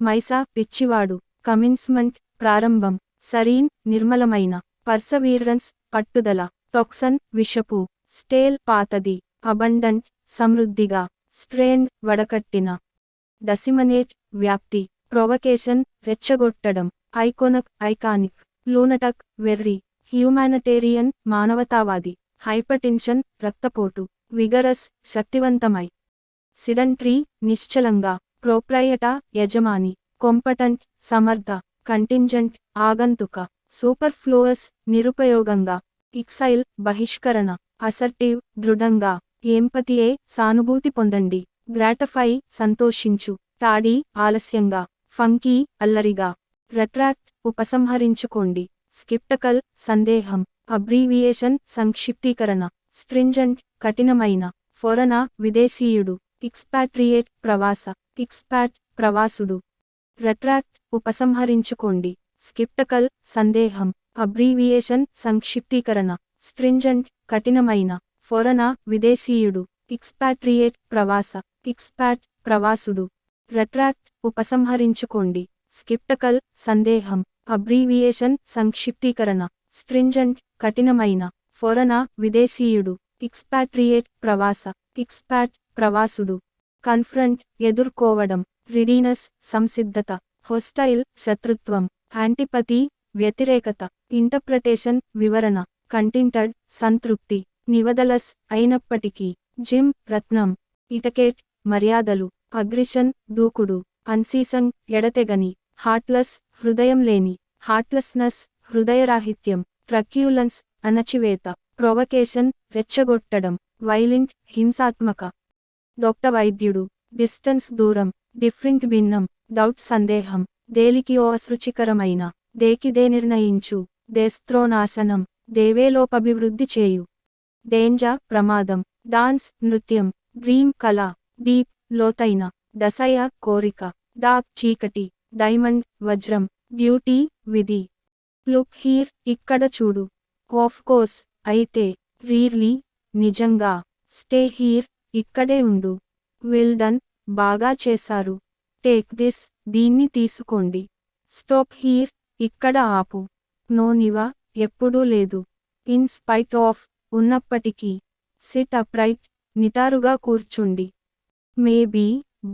మైసా పిచ్చివాడు, కమిన్స్మెంట్ ప్రారంభం, సరీన్ నిర్మలమైన, పర్సవీరెన్స్ పట్టుదల, టొక్సన్ విషపు, స్టేల్ పాతది, అబండెంట్ సమృద్ధిగా, స్ట్రెయిన్డ్ వడకట్టిన, డసిమనేట్ వ్యాప్తి, ప్రొవకేషన్ రెచ్చగొట్టడం, ఐకానిక్, లూనటక్ వెర్రి, హ్యూమానిటేరియన్ మానవతావాది, హైపర్టెన్షన్ రక్తపోటు, విగరస్ శక్తివంతమై, సిడెంట్రీ నిశ్చలంగా, ప్రొప్రైయటా యజమాని, కొంపటెంట్ సమర్థ, కంటింజెంట్ ఆగంతుక, సూపర్ఫ్లూయస్ నిరుపయోగంగా, ఎక్సైల్ బహిష్కరణ, అసర్టివ్ దృఢంగా, ఎంపతియే సానుభూతి పొందండి, గ్రాటిఫై సంతోషించు, టాడీ ఆలస్యంగా, ఫంకీ అల్లరిగా, రెట్రాక్ట్ ఉపసంహరించుకోండి, స్కిప్టకల్ సందేహం, అబ్రీవియేషన్ సంక్షిప్తీకరణ, స్ట్రింజెంట్ కఠినమైన, ఫొరనా విదేశీయుడు, ఎక్స్పాట్రియేట్ ఎక్స్పాట్ ప్రవాసుడు, రెట్రాక్ట్ ఉపసంహరించుకోండి, స్కిప్టకల్ సందేహం, అబ్రీవియేషన్ సంక్షిప్తీకరణ, స్ట్రింజెంట్ కఠినమైన, ఫొరనా విదేశీయుడు, ఎక్స్పాట్రియేట్ ఎక్స్పాట్ ప్రవాసుడు, రెట్రాక్ట్ ఉపసంహరించుకోండి, స్కిప్టకల్ సందేహం, అబ్రీవియేషన్ సంక్షిప్తీకరణ, స్ట్రింజెంట్ కఠినమైన, ఫొరనా విదేశీయుడు, ఎక్స్పాట్రియేట్ ఎక్స్పాట్ ప్రవాసుడు, కన్ఫ్రంట్ ఎదుర్కోవడం, రిడీనస్ సంసిద్ధత, హొస్టైల్ శత్రుత్వం, యాంటిపతి వ్యతిరేకత, ఇంటర్ప్రిటేషన్ వివరణ, కంటింటెడ్ సంతృప్తి, నివదలస్ అయినప్పటికీ, జిమ్ రత్నం, ఇటకేట్ మర్యాదలు, అగ్రిషన్ దూకుడు, అన్సీసంగ్ ఎడతెగని, హార్ట్లెస్ హృదయం లేని, హార్ట్లెస్నెస్ హృదయరాహిత్యం, ట్రక్యూలెన్స్ అణచివేత, ప్రొవకేషన్ రెచ్చగొట్టడం, వైలెంట్ హింసాత్మక, వైద్యుడు, డిస్టెన్స్ దూరం, డిఫరెంట్ భిన్నం, డౌట్ సందేహం, దేలికియో అసృచికరమైన, దేకిదే నిర్ణయించు, దేస్త్రోనాశనం, దేవేలోపభివృద్ధి చేయు, డేంజర్ ప్రమాదం, డాన్స్ నృత్యం, డ్రీమ్ కళ, డీప్ లోతైన, డసయ కోరిక, డార్క్ చీకటి, డైమండ్ వజ్రం, డ్యూటీ విధి, లుక్ హీర్ ఇక్కడ చూడు, ఆఫ్ కోర్స్ అయితే, రియల్లీ నిజంగా, స్టే హీర్ ఇక్కడే ఉండు, వెల్ డన్ బాగా చేశారు, టేక్ దిస్ దీన్ని తీసుకోండి, స్టాప్ హీర్ ఇక్కడ ఆపు, నో నివా ఎప్పుడూ లేదు, ఇన్ స్పైట్ ఆఫ్ ఉన్నప్పటికీ, సిట్ అప్రైట్ నిటారుగా కూర్చుండి, మేబీ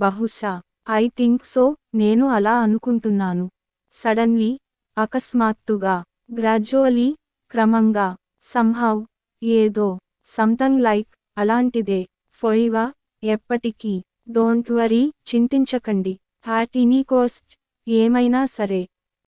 బహుశా, ఐ థింక్ సో నేను అలా అనుకుంటున్నాను, సడన్లీ అకస్మాత్తుగా, గ్రాడ్యువలీ క్రమంగా, సంహౌ ఏదో, సంథింగ్ లైక్ అలాంటిదే, ఫోయివా ఎప్పటికీ, డోంట్ వరీ చింతించకండి, అట్ ఎనీ కాస్ట్ ఏమైనా సరే.